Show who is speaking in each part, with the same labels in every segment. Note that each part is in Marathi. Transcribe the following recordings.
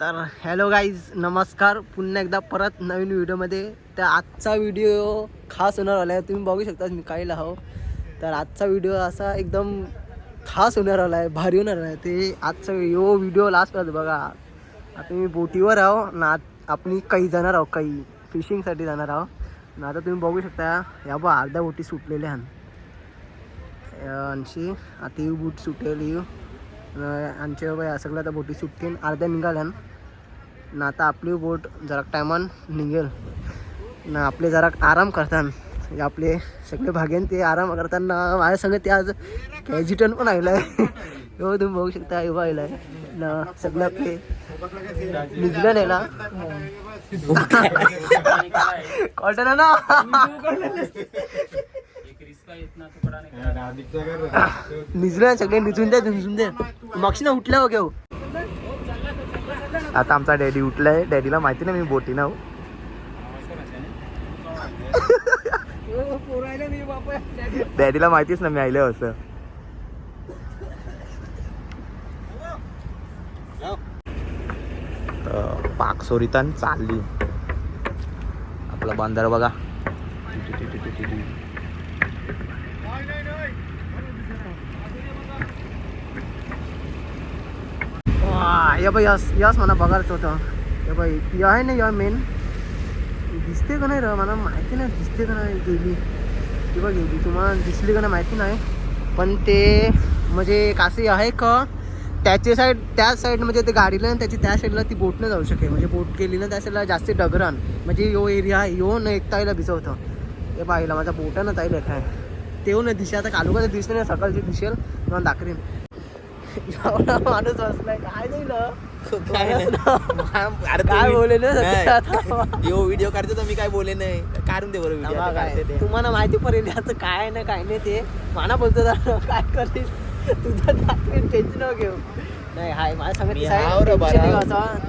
Speaker 1: तर हॅलो गाईज, नमस्कार. पुन्हा एकदा परत नवीन व्हिडिओमध्ये. तर आजचा व्हिडिओ खास होणार आला आहे. तुम्ही बघू शकता मी काय लाहो. तर आजचा व्हिडिओ असा एकदम खास होणार आला आहे, भारी होणार आहे. ते आजचा व्हिडिओ लास्टपर्यंत बघा. आता मी बोटीवर आहो ना, आपण काही जाणार आहो, काही फिशिंगसाठी जाणार आहो ना. आता तुम्ही बघू शकता या बा अर्ध्या बोटी सुटलेल्या आणखी आता ही बोट सुटेली आमच्या बाबा सगळ्या आता बोटी सुटतील, अर्ध्या निघाल्या ना. आता आपली बोट जरा टायमान निघेल ना. आपले जरा आराम करतात, आपले सगळे भाग्यान ते आराम करताना माझ्या संग ते आज कॅजिटन पण आलेलं आहे. हो तुम्ही बघू शकता हे आलेलं आहे ना. सगळं आपले निघलं नाही ना कॉटन ना निजलं सगळे निजून दे मागशी ना उठल्या हो घेऊ.
Speaker 2: आता आमचा डॅडी उठलाय. डॅडीला माहिती ना मी बोटी ना डॅडीला माहितीच ना मी आले असं. पाकसोरीतन चालली आपला बांधार बघा.
Speaker 1: या बाई यस मला बघायचं होतं. या बाई या आहे ना, या मेन दिसते का नाही र, मला माहिती नाही दिसते का नाही. गेली किंवा गेली तुम्हाला दिसली का नाही माहिती नाही. पण ते म्हणजे कासे आहे का त्याची साईड, त्याच साईड म्हणजे ते गाडीला आणि त्याची त्या साईडला ती बोट न जाऊ शके. म्हणजे बोट गेली ना त्या साईडला जास्त डगरान, म्हणजे यो एरिया यो न एक ताईला भिजवतं. हे बाईला माझ्या बोटानं ताईला काय तेव न दिशा. आता कालू का दिसते नाही, सकाळची दिसेल किंवा दाखरीन. एवढा माणूस बसलाय काय नाही काय बोले ना.
Speaker 2: यो व्हिडिओ काढते तर मी काय बोले नाही. काढून दे बरं व्हिडिओ.
Speaker 1: तुम्हाला माहिती पडेल याचं काय ना काय नाही. ते मला बोलतो काय करेल तुझं दाखवीन, टेन्शन न घेऊ. नाही हाय माझ्या संगती,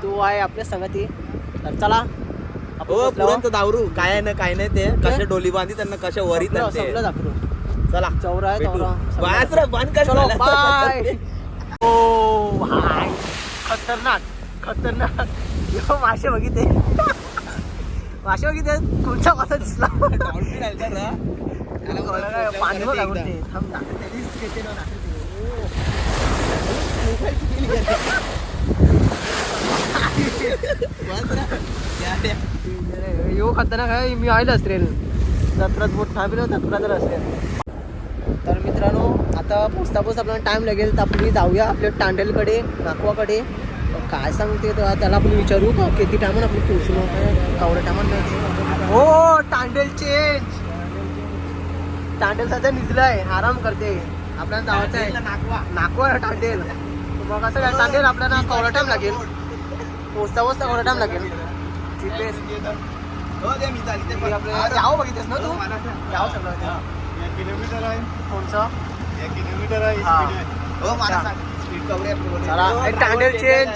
Speaker 1: तू आहे आपल्या संगती. तर चला
Speaker 2: पुरण दावरू काय आहे ना काय नाही. ते कशा डोली बांधी त्यांना कशा वरी
Speaker 1: सगळं दाखवू.
Speaker 2: चला
Speaker 1: चौरा आहे
Speaker 2: चौरा.
Speaker 1: बाय. ओ भाई खतरनाक खतरनाक. यो मासे बघितले तुमचा कसा दिसला. पाणी बघा कुठे थांब दाखवते ना. यो खतरनाक आहे. मी आयला असेल जत्रात बोट थांबेल जत्रात असेल. तर मित्रांनो आता पोचता आपल्याला टाइम लागेल. तर आपण जाऊया आपल्या टांडेलकडे, नाकवाकडे. काय सांगते त्याला आपण विचारू का किती टायमान आपण पोचलो. कावड्या टायमान नाही हो. टांडेल चेंज, टांडेल सध्या निघलाय, आराम करते. आपल्याला जायचं आहे नाकवा टांडेल. मग असं काय टांडेल आपल्याला कावडा टाइम लागेल. पोचता कावडा टाइम लागेल. जीपीएस यावं बघितलंस ना तू. यावं सगळं
Speaker 2: किलोमीटर आहे.
Speaker 1: कोणचं
Speaker 2: 1 किलोमीटर आहे. हो मला स्पीड कव्हर
Speaker 1: टांडेल चेंज,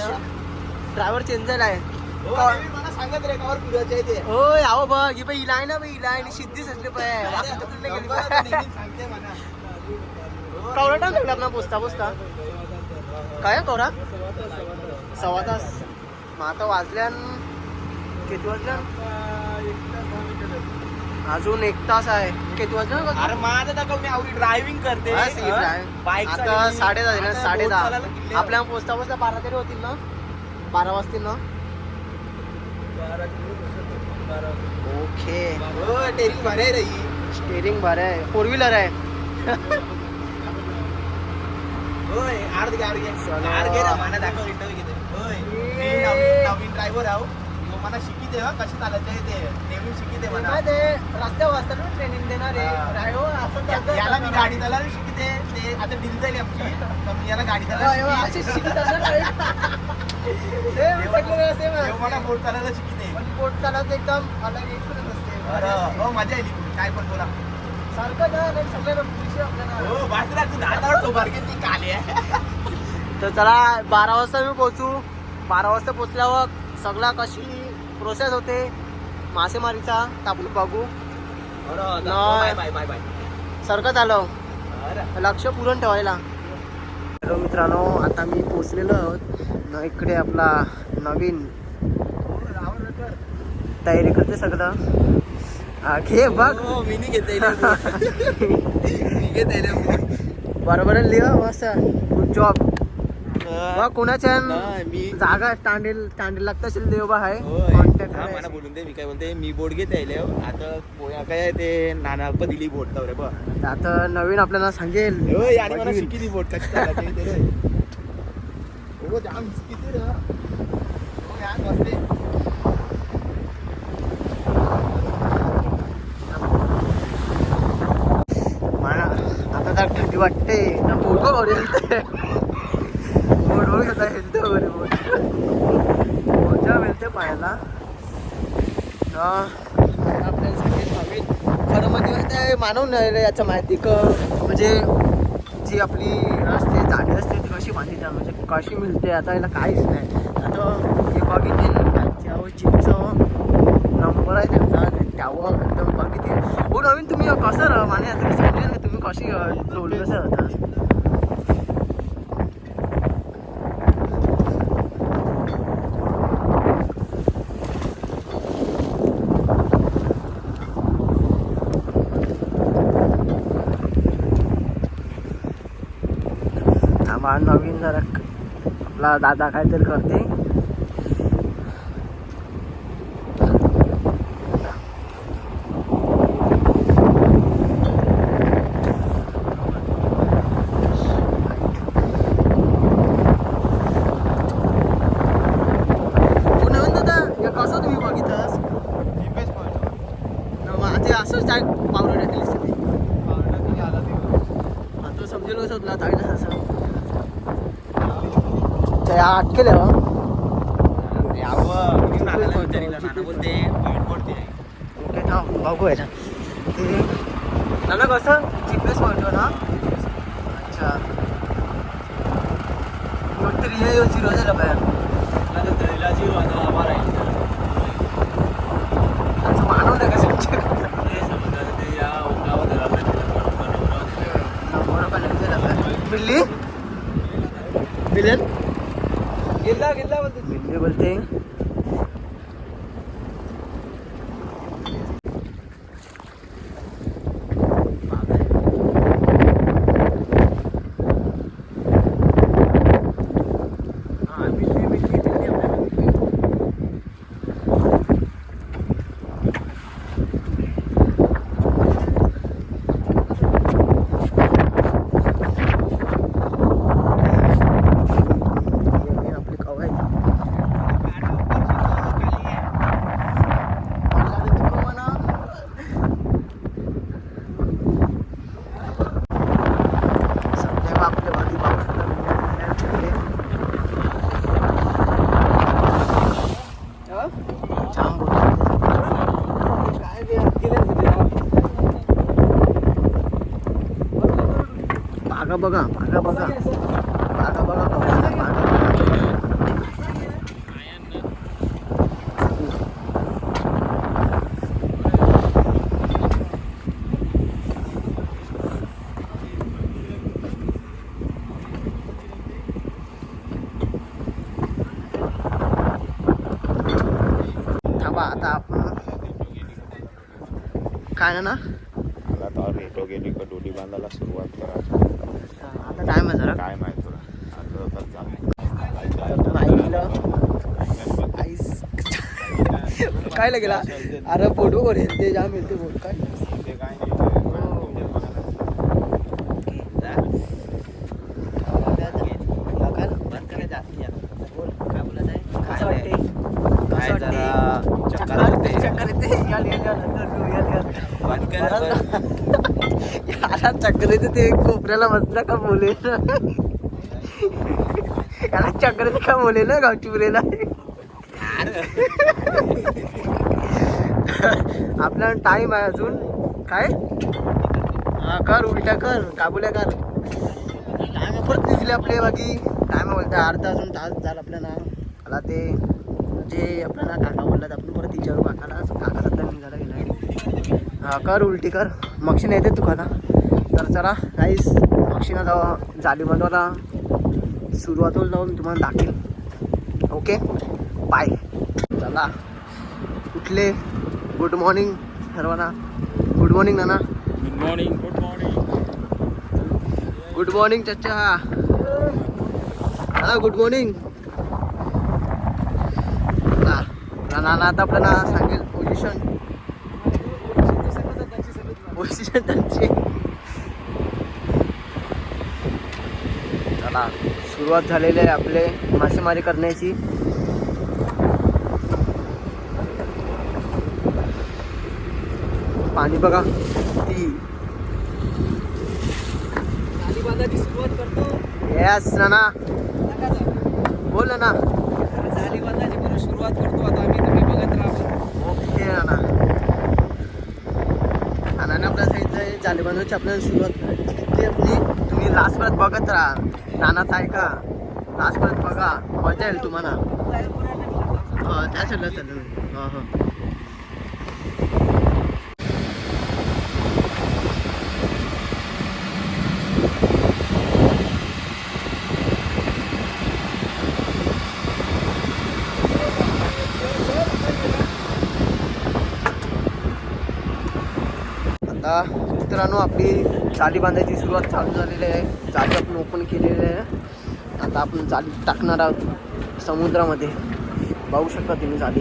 Speaker 1: ड्रायव्हर चेंज झालाय.
Speaker 2: मला सांगत रे कावर पुढायचं आहे ते.
Speaker 1: हो यावं बघ ही बाई इलाय ना, बाई इलाय सिद्धीच असले
Speaker 2: सांगते मला.
Speaker 1: कवरा टाइम लागला आपला पोचता काय कवरा 1.25 तास. मग आता वाजल्या किती वाजल्या, अजून 1 तास आहे. किती वाजल्या
Speaker 2: अरे माझं दाखव मी आवडी ड्रायव्हिंग करते.
Speaker 1: आता 10:30 आपल्या पोचता 12 तरी होतील ना, 12 वाजतील ना. ओके
Speaker 2: टेरिंग भारी आहे रे.
Speaker 1: स्टेरिंग भारी आहे, 4 व्हीलर आहे.
Speaker 2: होय आड घे ना. मला दाखव इंटरव्ह्यू घेते. होय मी नवीन ड्रायव्हर आहो. मला शिकिते हा कशी चालायचं ते नेहमी शिकिते. मला
Speaker 1: ते रस्त्यावर असताना ट्रेनिंग देणार आहे.
Speaker 2: याला मी गाडी चालायला शिकते. ते आता डील झाली आमची, तर मी याला गाडी चालायला मला बोट चालायला शिकते.
Speaker 1: बोट चालवत एकदम अलग एक्सपिरियन्स असते.
Speaker 2: हो मजा येईल काय पण बोला
Speaker 1: सारखं सगळ्या आपल्याला.
Speaker 2: हो बाजूला तू दादावर बारके ती काले.
Speaker 1: तर चला 12 वाजता मी पोहोचू. 12 वाजता पोचल्यावर सगळा कशी प्रोसेस होते मासेमारीचा तर आपण बघू.
Speaker 2: Bye bye bye bye.
Speaker 1: सारखं चालव, लक्ष पुरण ठेवायला. हॅलो मित्रांनो, आता मी पोचलेलो आहोत ना. इकडे आपला नवीन तयारी करते सगळं. घे बघ.
Speaker 2: मी नाही घेता
Speaker 1: बरोबर लिहा मस्त. Good job. बघ कोणाच्या
Speaker 2: मी
Speaker 1: जागा स्टँड लागत असेल देव बा आहे.
Speaker 2: मला बोलून दे. मी काय बोलते, मी बोट घेत यायले आता पोया काय ते नाना दिली बोट तर रे बा.
Speaker 1: आता नवीन आपल्याला सांगेल.
Speaker 2: आणि मला शिकी ती बोट कशी चालायची रे. हो जाम किती रे. हो यार मस्त.
Speaker 1: मला आता तर थंडी वाटते ना. बोट वगैरे बोट घेता हेलते वगैरे बोट मजा मिळते पाहायला. आपल्याला सांगेल हवेत खरं म्हणजे ते मानव नाही रे याचं माहिती म्हणजे जी आपली असते जाडी असते ती कशी बांधितात म्हणजे कशी मिळते आता याला काहीच नाही. आता हे बघितले त्याच्यावर चिंच नंबर आहे त्यांचा त्यावर एकदम बघितले. हो नवीन तुम्ही कसं माने आता समजेल ना तुम्ही कशी जोडली कसं होता. नवीन जरा आपला दादा काहीतरी करते. नवीन दादा हे कसं तुम्ही बघितलंस माझे असंच काय पावडर टाकली असते तो समजेल कसं तुला चांगलं असं अटकेल
Speaker 2: बोलते
Speaker 1: ओके थांब बघू आहे ना ते नाना कसं जीपीएस पॉईंट ना. अच्छा तरी हे 0 झालं पाहिजे. अच्छा मानव नाही कसं बिल्ली बिलन गिल्ला बोलते बिल्ली बोलते. बघा थांबा आता आपण काय ना
Speaker 2: गेली का डोली बांधायला सुरुवात करायची.
Speaker 1: आता टाइम आहे जरा
Speaker 2: काय माहित तुला
Speaker 1: काय लागेला. अरे फोटो कोण येते जाम येते बोल काय चक्कर येते ते कोपऱ्याला बसला का बोले याला चक्कर येते का बोले ना गावची पुरेला. आपला टाइम आहे अजून काय कर उलट्या कर काबुल्या कर. टाइम परत निघले आपले बाकी टाइम बोलते अर्धा अजून तास झाला आपल्याला. मला ते जे आपल्याला काका बोललात आपण परत विचारू काकाला. काका सध्या निघायला गेला. कर उलटी कर मक्षीन येते तुकाला. तर चला काहीच मक्षीना जाऊ जाली बनवायला सुरुवात होईल जाऊन तुम्हाला दाखवेल. Okay bye. चला कुठले गुड मॉर्निंग सर्वांना. गुड मॉर्निंग नाना.
Speaker 2: Good morning. Good morning.
Speaker 1: Good morning चच्चा. हा गुड मॉर्निंग. नाना आता आपल्याला सांगेल पोझिशन त्यांची. चला सुरुवात झालेली आहे आपले मासेमारी करण्याची. पाणी बघा ती.
Speaker 3: सुरुवात करतो.
Speaker 1: येस नाना बोल ना.
Speaker 3: झाली बांधाची परत सुरुवात करतो आता आम्ही. तुम्ही बघत राहा.
Speaker 1: ओके नाना. नानाने आपल्या सांगितलं जाली बांधायची आपल्याला सुरुवात करायची आपली. तुम्ही लास्टपर्यंत बघत राहा. नानाच ऐका लास्टपर्यंत बघा मजा येईल तुम्हाला. त्या साईडला चाललं. हां हां आता मित्रांनो आपली जाळी बांधायची सुरुवात चालू झालेली आहे. जाळी आपण ओपन केलेली आहे. आता आपण जाळी टाकणार आहोत समुद्रामध्ये. बघू शकता तुम्ही जाळी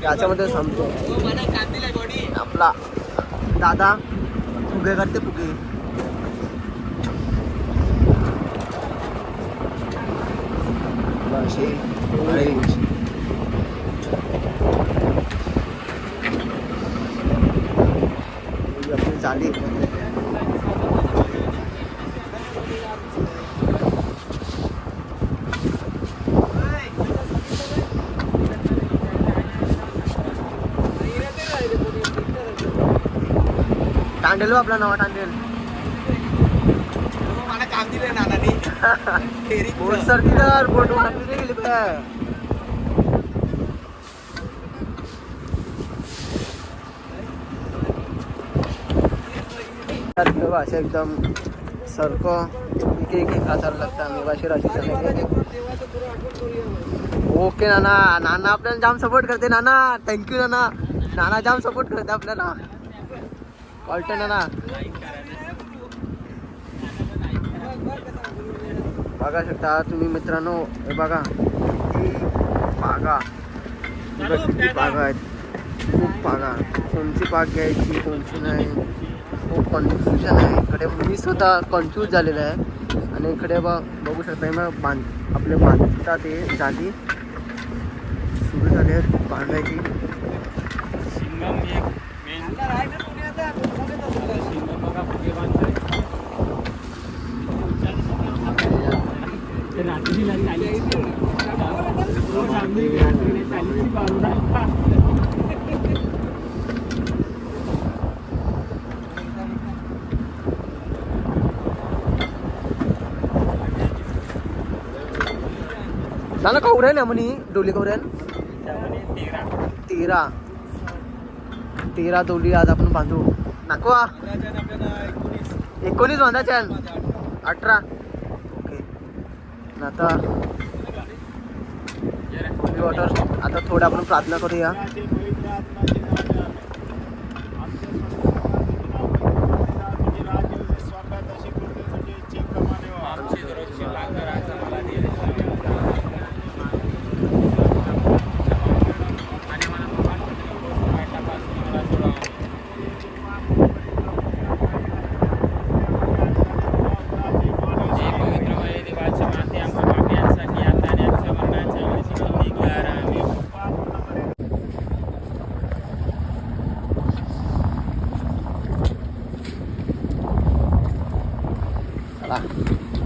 Speaker 1: याच्यामध्ये संपतो आपला दादा. फुगे करते फुगे. असे आपली जाळी. टांडेल आपला नवा टांडेल.
Speaker 2: मला काम दिलं नानानी.
Speaker 1: बोट सर तिथं बोट वाटली गेली काय. असे एकदम सारखं एक खासायला लागतं. आम्ही वाशी राशी. ओके नाना. नाना आपल्याला जाम सपोर्ट करते. नाना थँक्यू नाना. नाना जाम सपोर्ट करते आपल्याला. कळतं नाना. बघा शकता तुम्ही मित्रांनो. हे बघा बागा. किती बागा आहेत. खूप बागा. कोणची बाग घ्यायची कोणची नाही खूप कन्फ्युजन आहे. इकडे मी स्वतः कन्फ्यूज झालेलं आहे. आणि इकडे बघू शकता मग आपले बांधतात ते जाळी सुरू झाले आहेत बांधायची. नाना कवऱ्यान आहे म्हणे. डोली कवऱ्यान 13 डोली आज आपण बांधू. नाकवा 19 बांधायच्या. 18 ओके. आता वॉटर. आता थोडं आपण प्रार्थना करूया.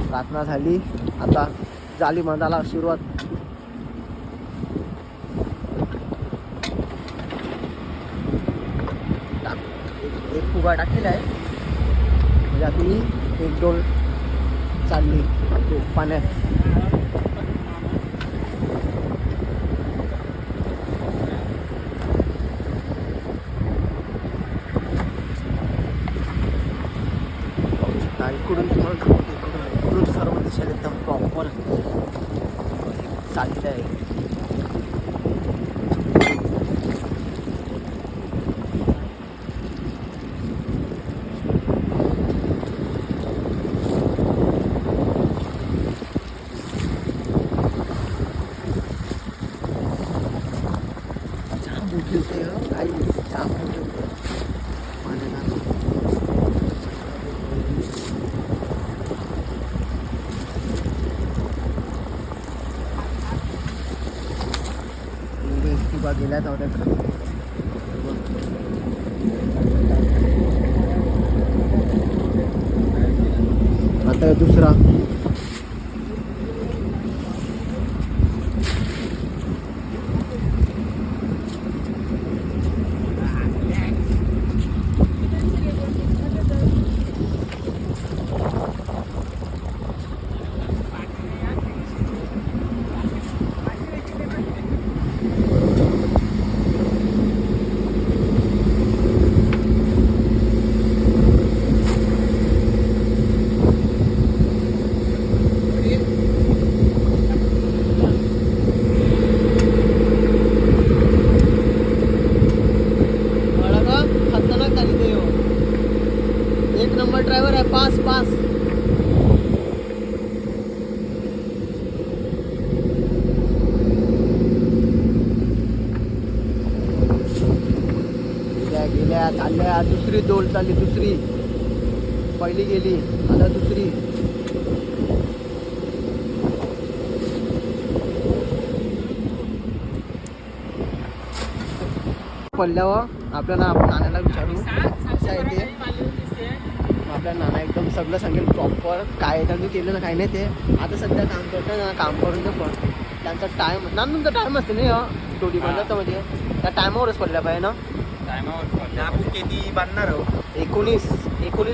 Speaker 1: प्रार्थना झाली. आता जाळी बांधायला सुरुवात. एक फुगा टाकलेला आहे म्हणजे आधी 1-2 चालली पाण्यात. इकडून तुम्हाला सर्व दिशेला एकदम प्रॉपर चालते आहे. छान मोठी होते काही छान मोठी होते किंवा गेल्या नव्हत्या. आता दुसरा खतरनाक झाली ते. एक नंबर ड्रायव्हर आहे. पास पास गेल्या चालल्या. दुसरी दोल चालली. दुसरी पहिली गेली आता दुसरी. पडल्यावर आपल्याला आपण नाण्याला विचारू कसं आहे ते. आपल्या नाना एकदम सगळं सांगेल प्रॉपर काय त्यांनी केलं ना काही नाही. ते आता सध्या काम करतात ना, काम करून ते पडते त्यांचा टाईम ना. तुमचा टाईम असते ना टोली बांधायचा म्हणजे त्या टायमावरच पडल्या पाहिजे ना.
Speaker 2: टायमावर आपण किती बांधणार आहोत?
Speaker 1: 19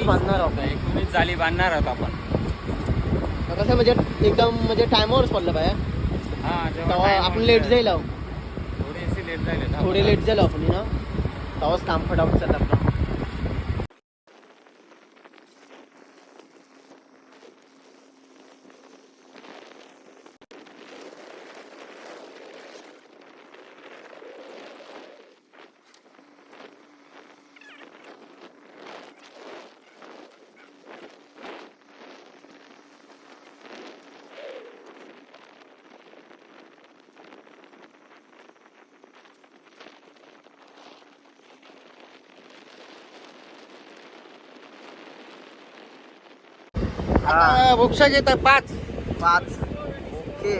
Speaker 1: बांधणार आहोत.
Speaker 3: 19 जाली बांधणार आहोत आपण.
Speaker 1: कसं म्हणजे एकदम म्हणजे टायमावरच पडलं पाहिजे. तेव्हा आपण लेट जाईल आहो. थोडे लेट झालं आपण ना, तेव्हाच काम फटाफट चाललं आपलं.
Speaker 2: आता बोक्सा घेत 5.
Speaker 1: ओके.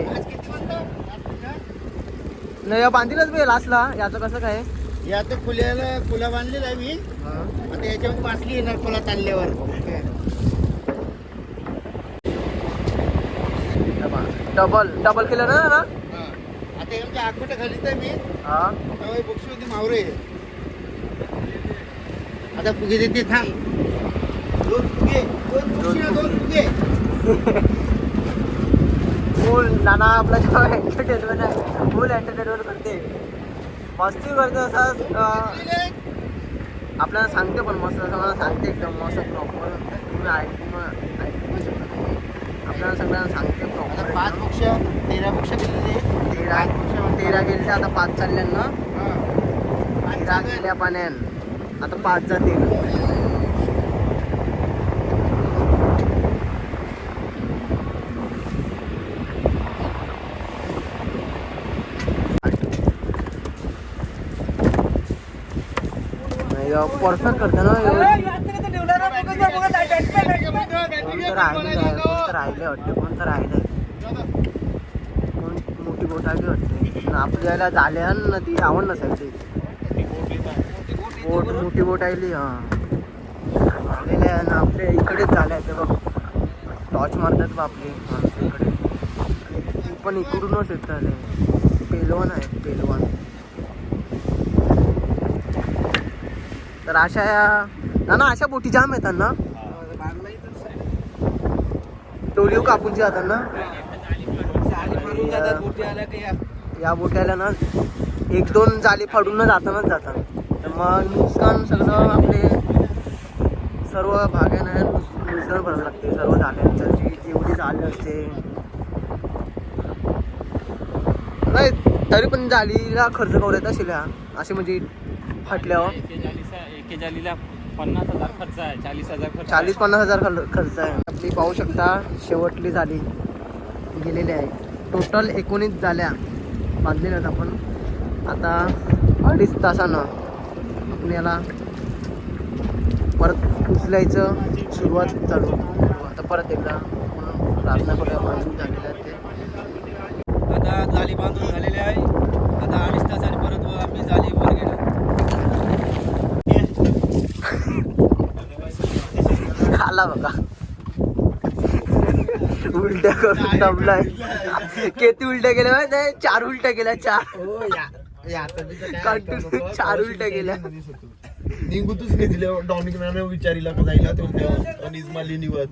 Speaker 1: नाही बांधीलच बे लास्टला. याचं कसं काय
Speaker 2: या तर फुला बांधलेला आहे मी. आता याच्यावर पासली येणार फुला ताणल्यावर.
Speaker 1: डबल केलं ना ना.
Speaker 2: आता यांच्या आखोटा खालीच आहे मी.
Speaker 1: हा
Speaker 2: तेव्हा बोक्समध्ये मावरे आहे. आता फुगे देते थांब. 2 फुगे.
Speaker 1: फुल नाना आपला जेव्हा एंटरटेनमेंट आहे फुल एंटरटेनमेंट करते. मस्ती करते असं आपल्याला सांगते पण मस्त. असं मला सांगते एकदम मस्त प्रॉपर. तुम्ही ऐकू शकता. आपल्याला सगळ्यांना सांगते प्रॉपर.
Speaker 2: 5 बोक्सा 13 बोक्सा गेलेले.
Speaker 1: 13 गेले. आता 5 चालल्यांना. 13 गेल्या पाण्यान आता 5 जातील. परफेक्ट करते ना. राहिले वाटते. कोणतं राहिले. मोठी बोट आली वाटते. आपल्याला झाले ना ती आवड नसायची. मोठी बोट आली. हा आलेले आहे ना आपल्या इकडेच झाले ते बघ. टॉर्च मारतात बा आपली माणसं इकडे. पण इकडूनच येत आले. पेलवान आहे पेलवान. तर अशा ना अशा बोटी जाम येतात ना. टोलिओ कापून जातात ना. या बोट्याला ना 1-2 जाली फाडून जातानाच जातात. तर मग नुकसान सगळं आपले सर्व भागांना नुकसान भरावं लागते. सर्व जाल्यांचं जेवढी झाले असते नाही तरी पण जालीला खर्च करूयात असेल असे म्हणजे फाटल्यावर
Speaker 3: एके जालीला 50,000 खर्च आहे, 40,000 खर्च
Speaker 1: 40-50,000 खर्च आहे. आपली पाहू शकता शेवटली झाली गेलेली आहे. टोटल 19 झाल्या बांधलेल्यात आपण. आता 2.5 तासानं आपण याला परत उचलायचं सुरुवात चालू. आता परत एकदा आपण प्रार्थना करूया. बांधून झालेलं आहे ते.
Speaker 3: आता जाली बांधून झालेली आहे. आता 2.5 तासाने परत आम्ही जाली वर गेलो.
Speaker 1: आला बघा उलट्या करून दमलाय. किती उलट्या गेल्या माहिती आहे? 4 उलट्या गेल्या. 4 उलट्या गेल्या.
Speaker 2: निघूतच नाही दिले. डॉमिक विचारिला का जायला निजमाली निवत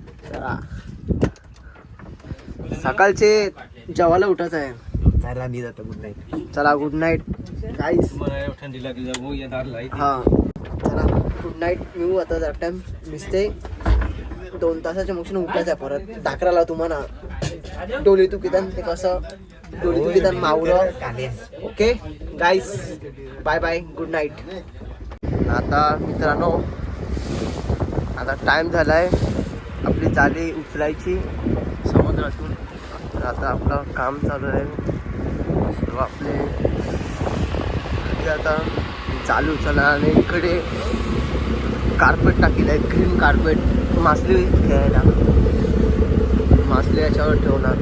Speaker 1: सकाळचे जेवायला उठायचं आहे.
Speaker 2: राणी जातं गुड नाईट.
Speaker 1: चला गुड नाईट गाईस.
Speaker 3: थंडी लागली जाऊ येणार
Speaker 1: हा चला गुड नाईट. मी आता जरा टाइम दिसते 2 तासाच्या मोशन उठायचं आहे परत. दाखराला तुम्हाला डोली तुकितान ते कसं डोली तुकितान मावलं. ओके गाईस बाय बाय गुड नाईट. आता मित्रांनो आता टाइम झालाय आपली जाळी उचलायची समुद्रातून. तर आता आपलं काम चालू आहे. सर्व आपले आता चालू उचलणार आणि इकडे कार्पेट टाकेलं आहे. ग्रीन कार्पेट मासली खेळायला. मासली याच्यावर ठेवणार.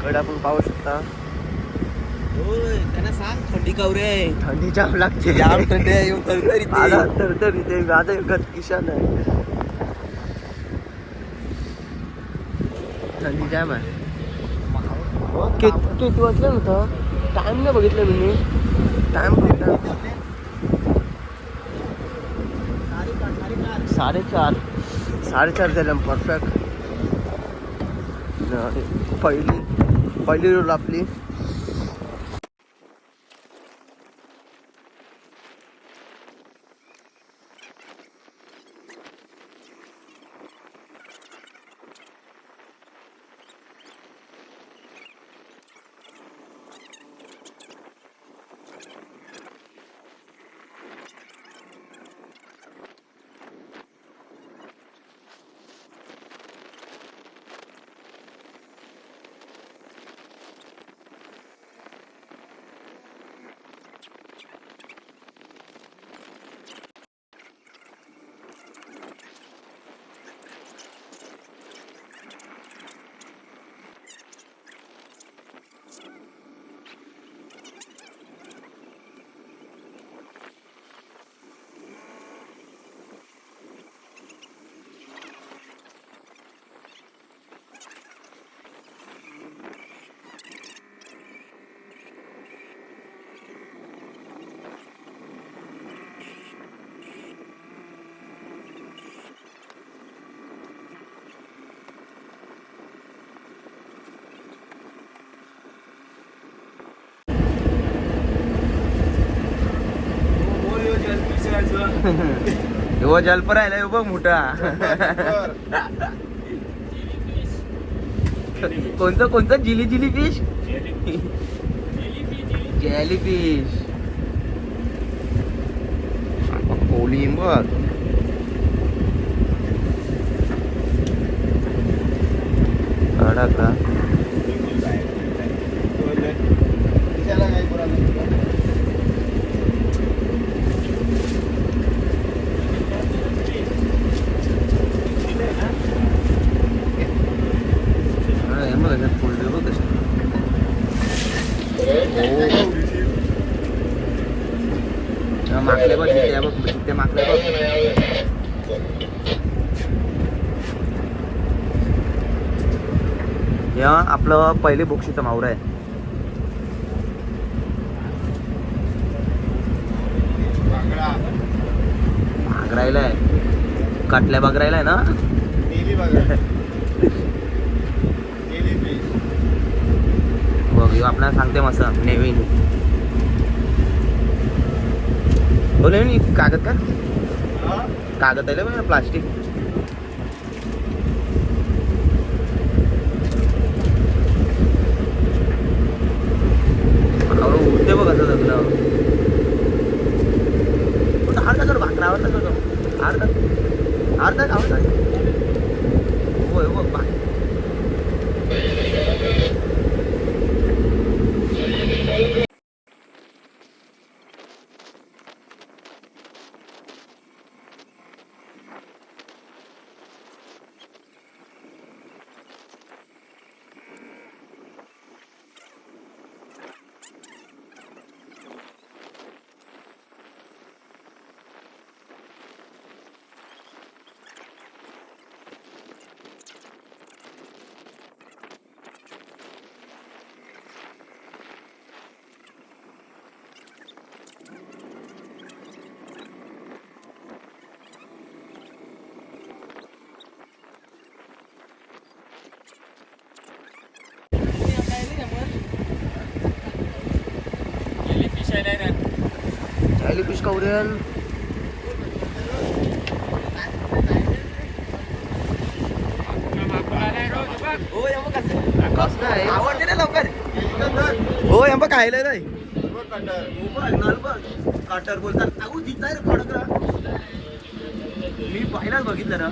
Speaker 1: कडे आपण पाहू शकता
Speaker 3: त्यांना सांग थंडी कवरे
Speaker 1: थंडी जाम लागते.
Speaker 3: जाम थंडी आहे. येऊन तरतरी
Speaker 1: मला तर इथे माझा एकच किशन आहे. थंडी जाम आहे. किती वाजलं नव्हतं टाइम नाही बघितलं मी. टाइम बघितलं 4:30 झालं परफेक्ट. पहिली रोल आपली.
Speaker 2: हो जलपर राहिला बघ मोठा. कोणतं जिली फिश. जेली फिश कोली बघ. अडकला माकले बघ तिथे माकले बघ. या आपलं पहिले बोक्षीचं मावळ आहे. भागरायला आहे. काटल्या भागरायला आहे ना. बघ आपल्याला सांगते मस्त नेव्हीन. बोले नी कागद का कागद आहे ना प्लास्टिक उडते बघ असं सगळं अर्धा कर भाकरा आवडता करतो अर्धा अर्धा आवडता हो हो बघ Jelly fish Korean. कसं आहे आवडते ना लवकर हो एम काय नाही कटर बोलतात अगो दिसताय रे फडक मी पाहिलाच बघितलं ना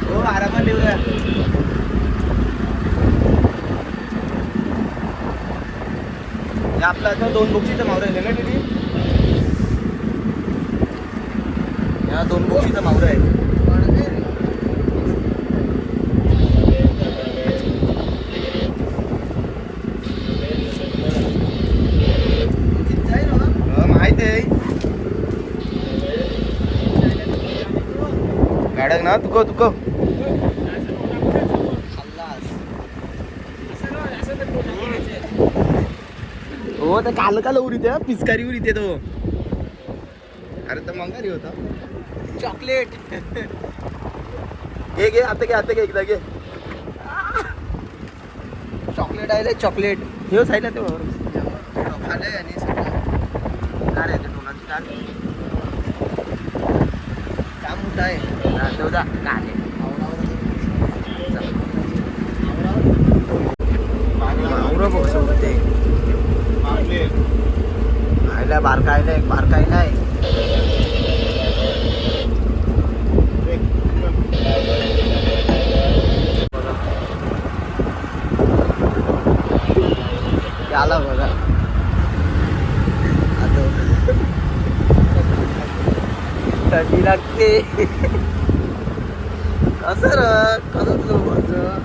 Speaker 2: हो आरामात ठेवूया आपला आता 2 बक्षीचं मावरं आहे ना तिथे या 2 बक्षीचं मावरं आहे माहित आहे गाडक ना तुको हो तर काल का लवरी त्या पिचकारीवर इथे तो अरे तर मंगारी होता चॉकलेट घे आता घे एकदा घे चॉकलेट आहे चॉकलेट हे साईडला ते खालंय आणि कार आहे ते टोनाची कार काम मोठं आहे तेवढा कार आहे मावरं बघ सोडते आयला बारकायला एक बारकायला आहे आला बघा आता थंडी लागते कसं तुझं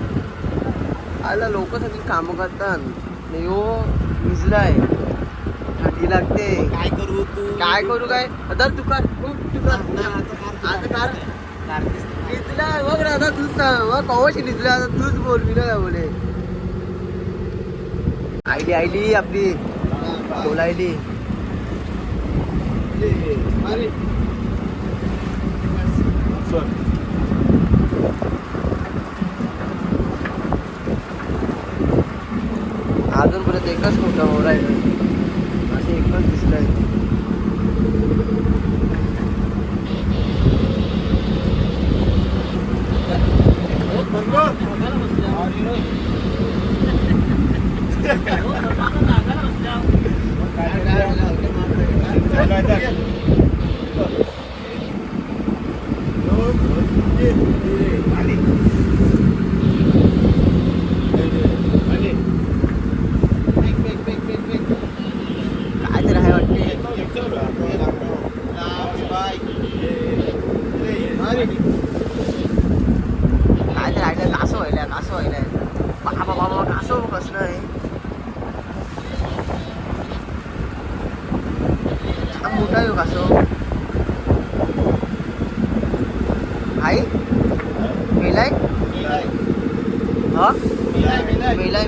Speaker 2: आला लोक सगळी कामं करतात हो भिजलाय थंडी लागते काय करू काय आता तू कर आता निजला बघ ना आता तूच कवशी निजला आता तूच बोल मी ना काय बोले आयडी आपली बोला आयडी अजून परत एकच मोठा मोर आहे असे एकच दिसलंय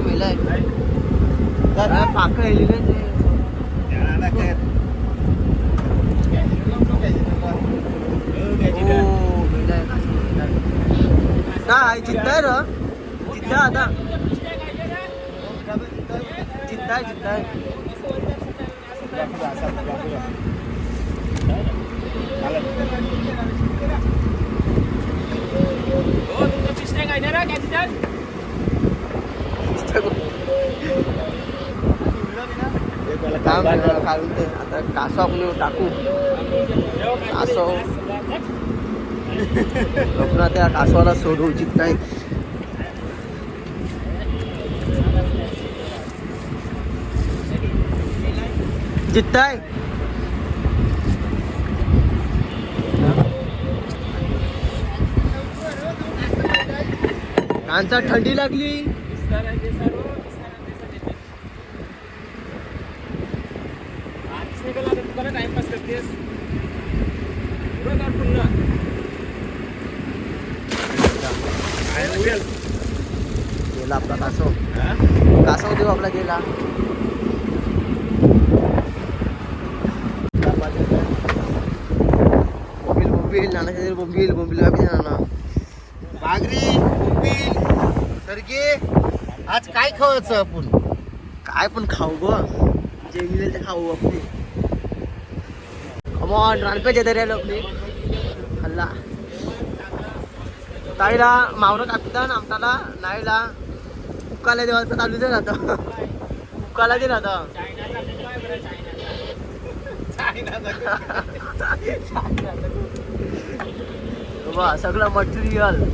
Speaker 2: मिलाय पाक
Speaker 1: काय जिद्दाय र जिद्दा आता जिद्दाय काढून ते आता कासव आपण टाकू कासव लोकांना त्या कासवाला सोडू उचित नाही जिद्दाय कांचा थंडी लागली
Speaker 3: टाइमपास करतेस
Speaker 1: गेला आपला कासव कासव देऊ आपला गेला बोंबील नानाच्या बोंबील नाना
Speaker 2: बागरी बोंबील सरगे आज काय खावायचं आपण
Speaker 1: काय पण खाऊ ग जे मिळेल ते खाऊ आपली कमॉन रानपेच येते रे आपली हल्ला ताईला मावरं कापतात आमच्याला नाहीला उकाला देवाचं चालू दे राहतं उकाला दे राहतं सगळं मटेरियल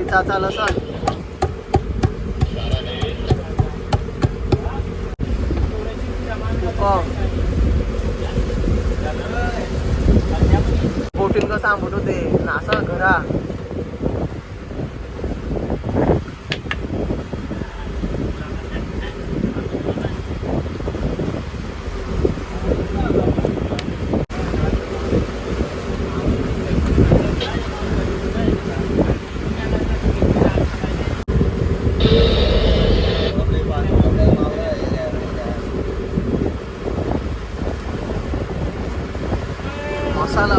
Speaker 1: चाल असं बोटीन कसं आंबट होते नासा घरा मसाला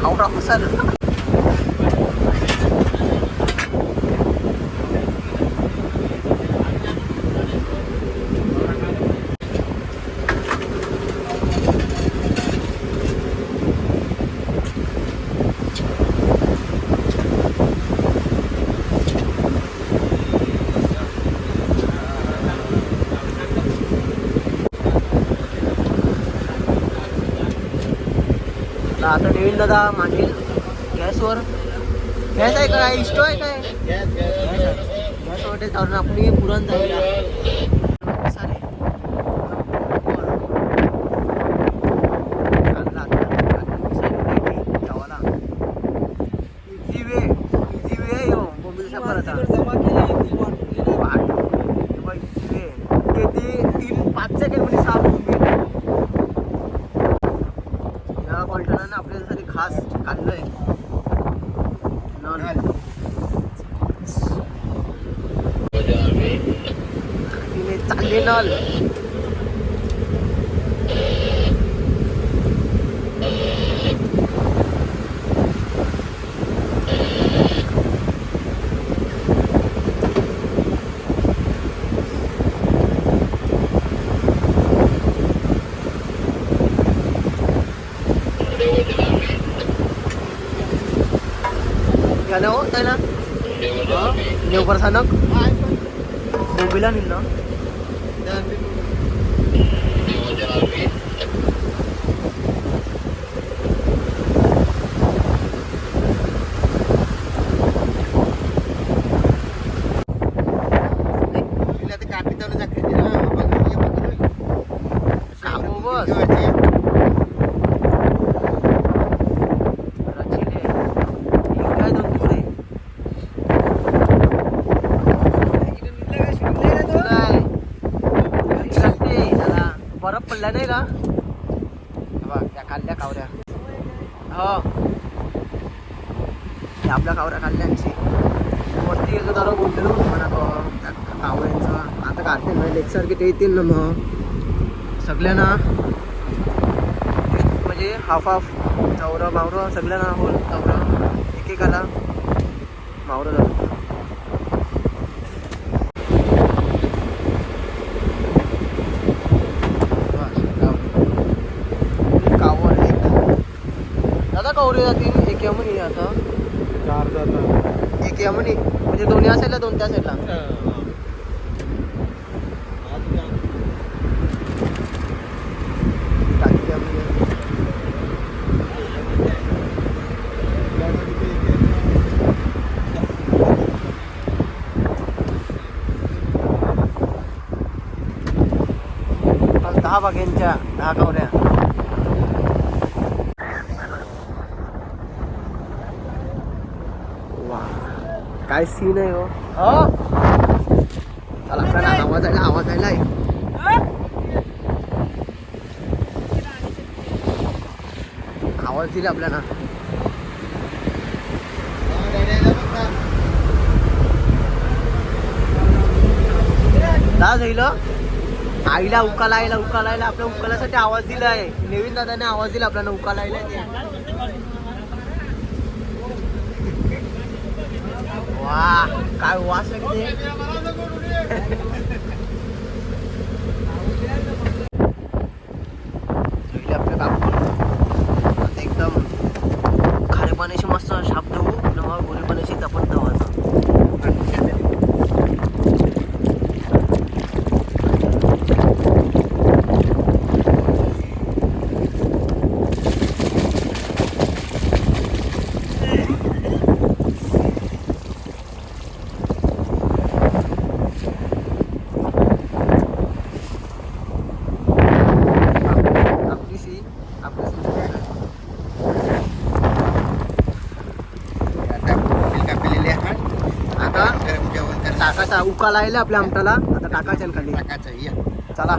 Speaker 1: आवडा मसाला आता नवीन दादा मागेल गॅसवर गॅस आहे काय इष्ट आहे काय गॅसवर जाऊन आपण पुरण जाऊया इझी वे यो बोंबीलचा परत इझी वे ते 3-5 सेकंड मध्ये साफ बोंबील पलटणानं आपल्यासाठी खास काढलंय चालले नल हो त्याला देवकर स्थानक बोंबीला निघलं
Speaker 2: कापी चालू जाते
Speaker 1: बरफ पडला नाही का त्या खाल्ल्या कावऱ्या हो आपल्या कावऱ्या खाल्ल्यांची वरती एकदा जरा बोललेलो म्हणा त्या कावऱ्यांचा आता काढते ना लेकसारखे ते येतील ना मग सगळ्यांना म्हणजे हाफ हाफ चौरा मावरं सगळ्यांना होल चौरा एकेकाला मावरं जातो. दादा कवरे जातील एक यमनी आता
Speaker 3: 4 जातात.
Speaker 1: एक यमनी म्हणजे दोन्ही या साईडला 2 त्या साईडला. टाकी यमनी आहे. 10 बाग्यांच्या 10 कवऱ्या. वा काय सीन आहे हो. चला आपल्याला आवाज आयला आहे. आवाज दिला आपल्याला. दादा जाईल आईला उकालायला आपल्या उकालासाठी आवाज दिलाय. नवीन दादाने आवाज दिला आपल्याला उकालायला. वा काय वास लागते. आपल्या काकू आता एकदम खारे पाण्याशी मस्त शाप देऊ किंवा गोरे पाण्याशी चपट धावायचा. टाकाचा उकाला आयला आपल्या आमटाला. आता टाकाच्या खाली चला.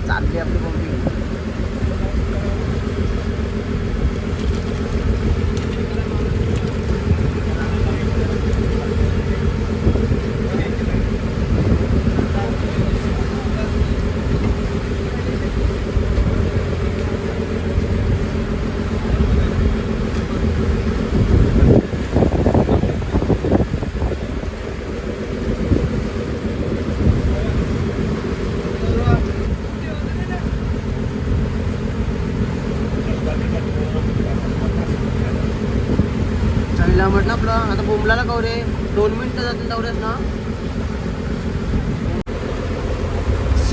Speaker 1: चालली आपली बोंबी. म्हटलं आपलं आता बोंबलाला कवरे 2 मिनिटं जातील तेवढ्याच ना.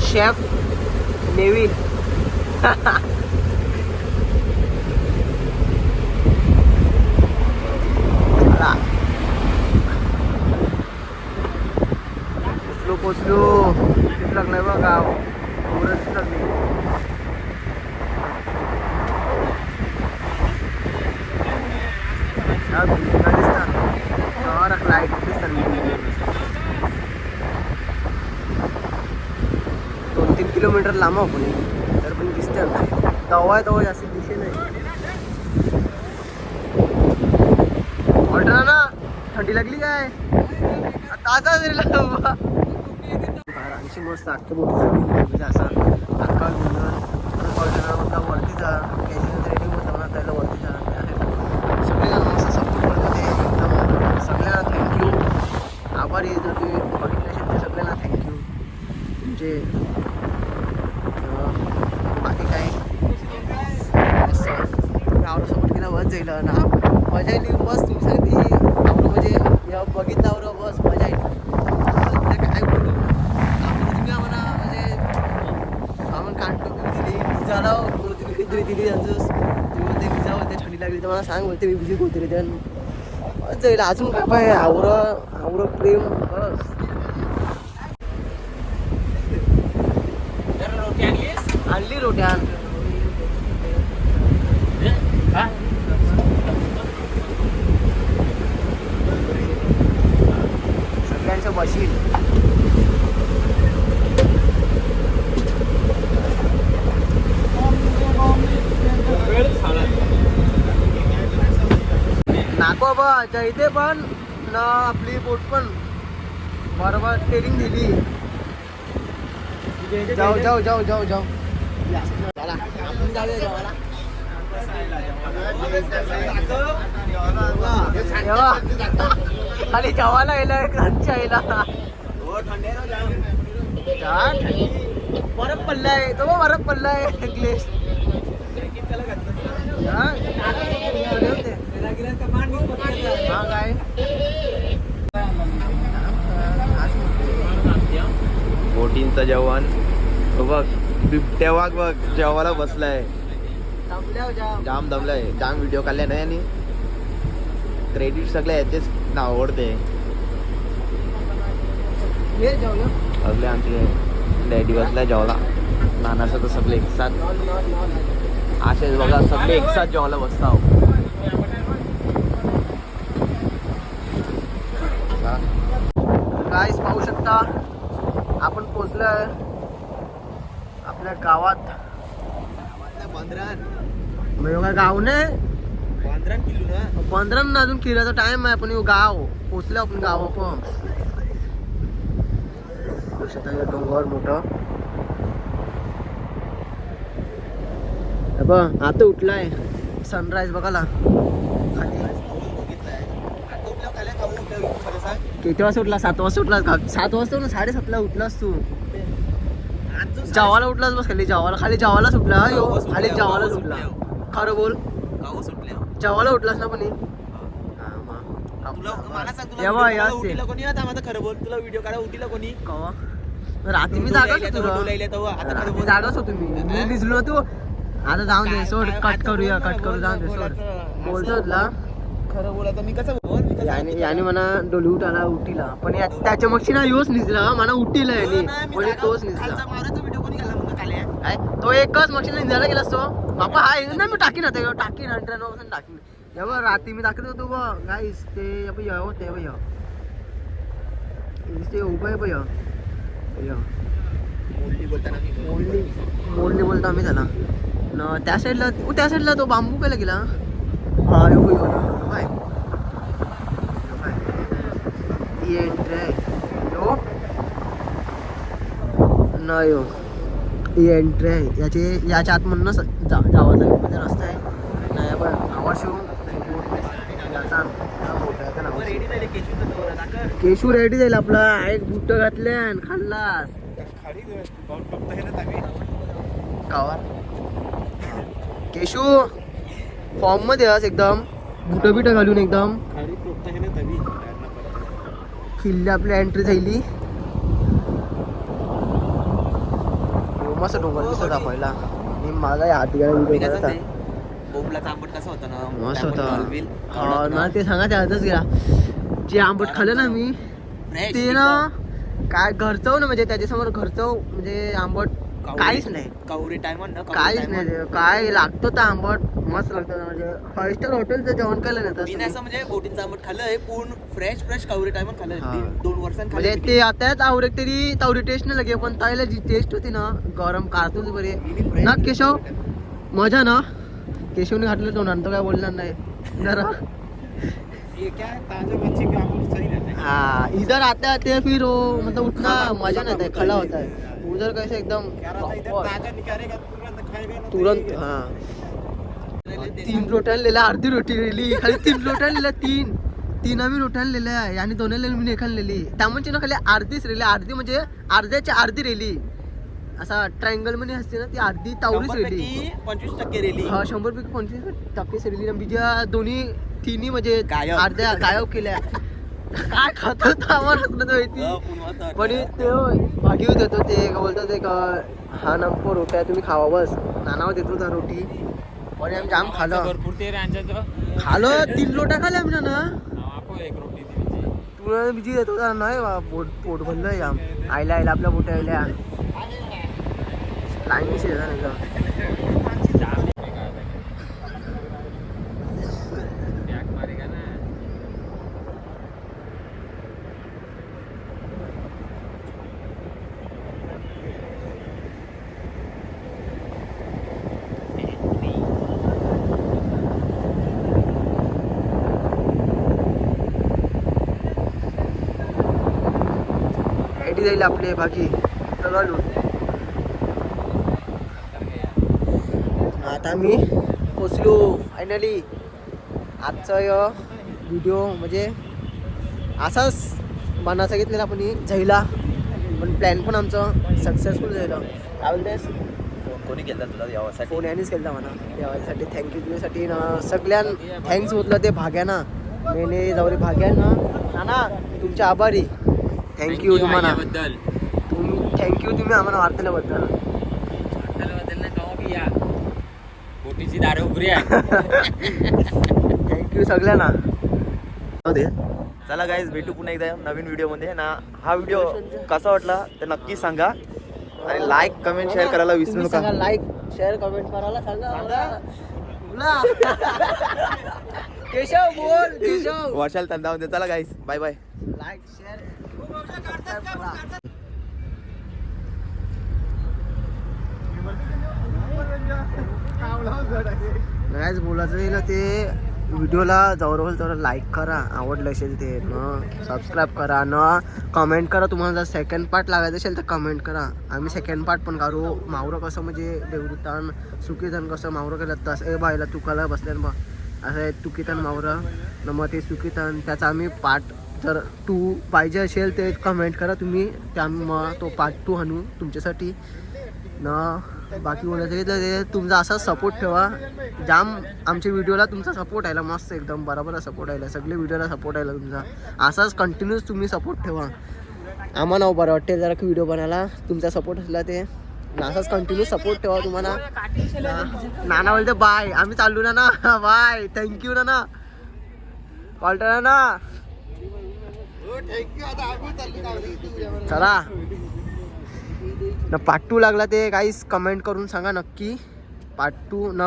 Speaker 1: शेफ नेव्हिन पोचलो. किती लागलाय बघ गाव एवढंच लागली. लाईट 2-3 किलोमीटर लांब आपण तर पण दिसते दवा जास्त दिसे नाही. ऑर्डर ना थंडी लागली काय ताजा आणखी मस्त आटतो मोठी असा अक्का वरती जा रेडिंग म्हणा त्याला वरती जा. सगळेजण मस्त सपोर्ट करते एकदम. सगळ्यांना थँक्यू आभारी आहे. जर तुम्ही बघितल्याशिवाय सगळ्यांना थँक्यू. म्हणजे बाकी काय आवडं सपोर्ट केला बस जाईल ना. मजा येईल बस. तुम्ही सांगते आवडं म्हणजे बघितल्यावर बस मजा येईल. काय बोलू तुम्ही आम्हाला म्हणजे आम्हाला कांटो दिली विजाला कोणतरी दिली त्यांचं. तुम्ही ते विजा होते थंडी लागली तर मला सांग बोलते मी विजी कोणतरी त्या बस जाईल. अजून काय पाय आवरं प्रेम बस. आणली रोट्यान सगळ्यांच्या बशील. नाको बा इथे पण ना आपली बोट पण बरोबर ट्रेनिंग दिली. जाऊ जाऊ जाऊ जाऊ जाऊ चला आपण जाऊया जेवायला. खाली जेवायला गेलं घरच्या यायला बरफ पडलाय तो बरफ पडलाय ग्लेस. हा काय
Speaker 2: बोटींचं जेवण बघ. बिबट्या वाघ बघ जेवायला बसलाय. जाम दमलाय. जाम व्हिडिओ काढले ना यांनी. क्रेडिट सगळे याचेच नाव आवडते. सगळे आमचे डॅडी बसलाय जेवायला. नानाचं तर सगळे एक साथ असेच बघा सगळे एक साथ जेवायला बसता.
Speaker 1: गाईस पाहू शकता आपण पोचलोय आपल्या गावात. काय गाव नाही 15 अजून किराचा टाइम आहे पण गाव पोचलो आपण गाव पण. डोंगर मोठं बघ आता उठलाय. सनराईज बघायला खाली. किती वाजता उठला? 7 वाजता उठला. 7 वाजता ना 7:30ला उठलास तू. जेवायला उठलास बस खाली. जेवायला खाली जेवायलाच उठला. खाली जेवायलाच उठला. खरं बोल जेवायला उठलास ना पण रात्री मी जागाच होतो. जागाच होतो मी दिसलो तू. आता जाऊन दे सोड. कट करूया कट करू जाऊन दे सोड. बोलतो तुला
Speaker 2: खरं बोला मी कसं
Speaker 1: याने म्हणा डोलीवूट आला उटीला पण त्याच्या मगशी ना योच निघला म्हणा उटीला याने म्हणजे तोच निघला. तो एकच मगशी निघायला गेलास तो बापा. हा ना मी टाकीन आता टाकीन 100% टाकीन. एवढं रात्री मी दाखवत होतो बघ गाईस ते होते भैया ते उभं आहे भैया. मोडली बोलतो आम्ही त्याला न. त्या साईडला तो बांबू कायला गेला. हा यो बाय ती एंट्री आहे यो न यो ही एंट्री आहे याच्या आतमधून जावाचा मध्ये रस्ता आहे नाही पण आवाज केशू रेडी जाईल आपला. एक बुट घातले खाल्लास कावर केशू फॉर्म मध्ये आज एकदम बुट बिट घालून एकदम किल्ले आपली एंट्री झाली. मस्त डोंगर दिसत पहिला. मी माझा हात घ्यायला मस्त होता ना ते सांगा ते आजच गेला. जे आंबट खाल्लं ना मी ते ना काय घरचं ना म्हणजे त्याच्यासमोर घरचं म्हणजे आंबट काहीच नाही. काहीच नाही काय लागतो तर आंबट मस्त लागतं. म्हणजे 5 स्टार हॉटेलचं जेवण केलं नाही
Speaker 2: म्हणजे बोटींचं आंबट खाल्लं पूर्ण फ्रेश कावरी टायमन खाल्लं 2 वर्षांनी.
Speaker 1: म्हणजे ते आताच आवडत तरी तावरी टेस्ट नाही लगे पण ताईला जी टेस्ट होती ना गरम कारतूच बरे ना. केशव मजा ना. केशवने घातलं तो नंतर काय बोलणार नाही जरा. हाँ इधर आता है फिर वो मतलब उतना मजा नहीं आता है. खड़ा होता है उधर कैसे एकदम तुरंत. हाँ 3 रोट्या लिहिल्या अर्धी रोटी लिहिली खाली. 3 रोट्या लिहिल्या 3 आम्ही रोट्या लिहिल्या आणि 2 मी एखाद लिहिली. त्यामुळे ना खाली अर्धीच रेली. अर्धी म्हणजे अर्ध्याच्या अर्धी रेली असा ट्रायंगल मध्ये असते ना ती अर्धी तावरीच रेली.
Speaker 2: 25% रेली.
Speaker 1: हा 100पैकी 25% रेली. बीजा दोन्ही तिन्ही म्हणजे अर्ध्या गायब केल्या. काय खात होता आम्हाला पण ते भागी होत होतो. ते बोलतात एक हा नको रोट्या तुम्ही खावा बस. नानावर देतो त्या रोटी पण आम्ही जाम खालो. खालो 3 रोट्या खाल्या आम्ही ना. तुला बिजी देतो नाही पोट भरलंय जाम. आयला आपल्या बोट्या आयल्या लाईनीशी येतात एकदम. आयडी जाईल आपले बाकी सगळं. आता मी पोचलो फायनली. आजचा व्हिडिओ म्हणजे असाच बनायला सांगितलेला आपण जायला, पण प्लॅन पण आमचं सक्सेसफुल झालं. काय बोलतेस?
Speaker 3: कोणी केलं तुला यावासाठी?
Speaker 1: फोन यानेच केला म्हणा यासाठी. थँक्यू तुझ्यासाठी ना सगळ्यां थँक्स होतलं ते भाग्याना मेने जावरे भाग्याना ना तुमच्या आभारी. थँक्यू तुम्हाला. थँक्यू तुम्ही आम्हाला वार्ताल्याबद्दल.
Speaker 3: बोटीची दारं उघडी आहे.
Speaker 1: थँक्यू सगळ्यांना.
Speaker 2: चला गाईज भेटू पुन्हा एकदा नवीन व्हिडिओमध्ये ना. हा व्हिडिओ कसा वाटला ते नक्की सांगा आणि लाईक कमेंट शेअर करायला विसरू नका.
Speaker 1: लाईक शेअर कमेंट करायला सांगा. केशव बोल. केशव
Speaker 2: वर्षाला तंदामध्ये. चला guys bye bye.
Speaker 1: Like share नाहीच बोलायचं आहे ना. ते व्हिडिओला जवळ तेवढं लाईक करा, आवडलं असेल ते न सबस्क्राईब करा न कमेंट करा. तुम्हाला जर सेकंड पार्ट लागायचं असेल तर कमेंट करा. आम्ही सेकंड पार्ट पण करू. मावरं कसं म्हणजे देवृतान सुकीतन कसं मावरं केलं तसं ए बायला तुकाला बसल्यान बा असं आहे तुकीतन मावरं न मग ते सुकीतन त्याचा आम्ही पार्ट जर 2 पाहिजे असेल ते कमेंट करा तुम्ही. त्या मग तो पार्ट 2 आणू तुमच्यासाठी न. बाकी बोलायचं तर ते तुमचा असाच सपोर्ट ठेवा. जाम आमच्या व्हिडिओला तुमचा सपोर्ट आहे मस्त एकदम बरोबर सपोर्ट आहे. सगळे व्हिडिओला सपोर्ट आहे तुमचा. असाच कंटिन्यूस तुम्ही सपोर्ट ठेवा. आम्हाला बरं वाटते जरा की व्हिडिओ बनायला तुमचा सपोर्ट असला ते. असाच कंटिन्यू सपोर्ट ठेवा तुम्हाला. नाना बोलते बाय. आम्ही चाललो ना बाय. थँक्यू ना कॉल्टर ना. चला ना पार्ट 2 लागला ते काहीच कमेंट करून सांगा नक्की. पार्ट 2 न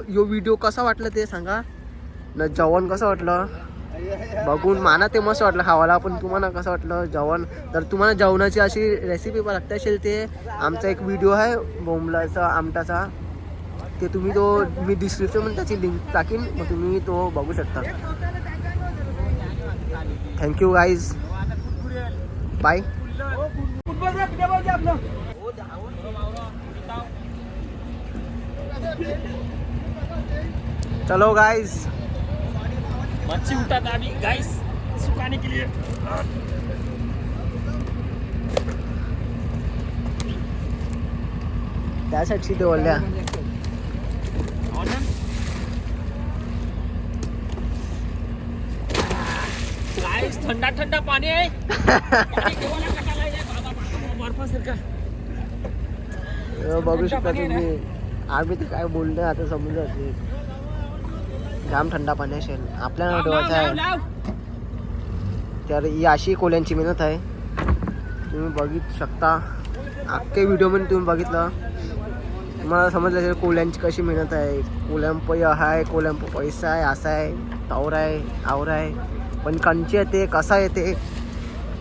Speaker 1: यो व्हिडिओ कसा वाटलं ते सांगा न. जेवण कसं वाटलं बघून माना ते मस्त वाटलं खावायला. पण तुम्हाला कसं वाटलं जेवण? जर तुम्हाला जेवणाची अशी रेसिपी लागते असेल ते आमचा एक व्हिडिओ आहे बोंबलाचा आमटाचा. ते तुम्ही तो मी डिस्क्रिप्शनमध्ये त्याची लिंक टाकीन मग तुम्ही तो बघू शकता. Thank you guys bye. चलो गाइस
Speaker 3: मच्छी उठाता अभी गाइस सुखाने के लिए.
Speaker 1: त्यासाठी ते बोलल्या
Speaker 3: गाइस ठंडा ठंडा पाणी आहे. बर्फासारखा
Speaker 1: बघू शकता तुम्ही. आम्ही ते काय बोललो आता समजत नाही. जाम थंडा पाणी असेल आपल्याला डोळ्याचा आहे. तर ही अशी कोल्यांची मेहनत आहे. तुम्ही बघू शकता अख्खे व्हिडिओमध्ये तुम्ही बघितलं तुम्हाला समजलं असेल कोल्यांची कशी मेहनत आहे. कोल्यांप आहे कोल्यांप पैसा आहे असा आहे तवरा आहे आवरा आहे. पण कंची येते कसा येते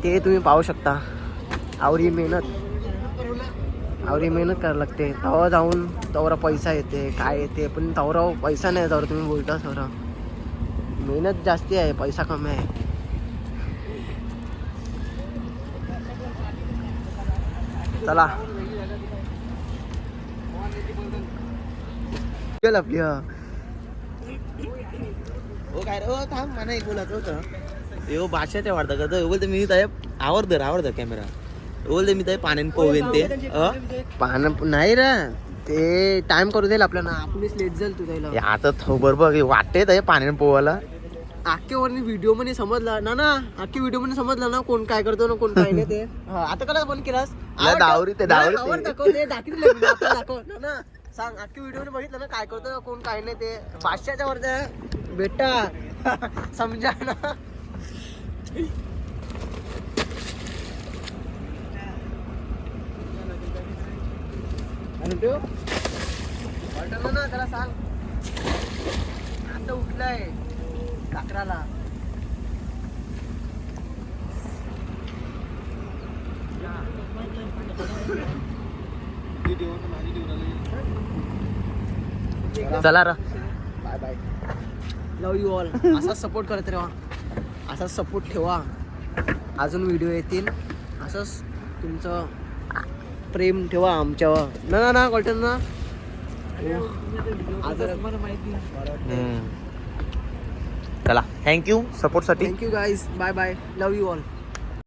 Speaker 1: ते तुम्ही पाहू शकता. आवरी मेहनत करायला लागते. तवा जाऊन तवरा पैसा येते काय येते. पण तवरा पैसा नाही तवरा तुम्ही बोलता सर. मेहनत जास्ती आहे पैसा कमी आहे. चला चल आपली
Speaker 2: काय रे थांब मला एक बोलायचं होतं. यो भाषाच्या वाढता का तर बोलते मी काय आवडतं कॅमेरा बोलते मी काय पाण्याने पोवेन ते
Speaker 1: पाहणं नाही रे. ते टाइम करू देईल आपल्याला. आपणच लेट जाईल तू त्याला.
Speaker 2: आता बरोबर वाटते ते पाण्याने पोवायला.
Speaker 1: अख्ख्यावर व्हिडिओ मध्ये समजला ना अख्खी व्हिडिओ मध्ये समजला ना कोण काय करतो ना कोण काय नाही ते. आता कला फोन केलास
Speaker 2: दावरी ते
Speaker 1: दाखव ना सांग. अख्खी व्हिडिओ मध्ये बघितलं ना काय करतो कोण काय नाही ते. 500च्या वरती बेटा समजा ना. ना त्याला सांग आता उठलाय 11ला.
Speaker 2: चला रा
Speaker 1: bye bye. Love you all. असाच सपोर्ट करत राहा. असाच सपोर्ट ठेवा. अजून व्हिडिओ येतील. असंच तुमचं प्रेम ठेवा आमच्यावर ना ना कॉटन ना.
Speaker 2: चला थँक्यू सपोर्टसाठी.
Speaker 1: Thank you guys. Bye bye. Love you all.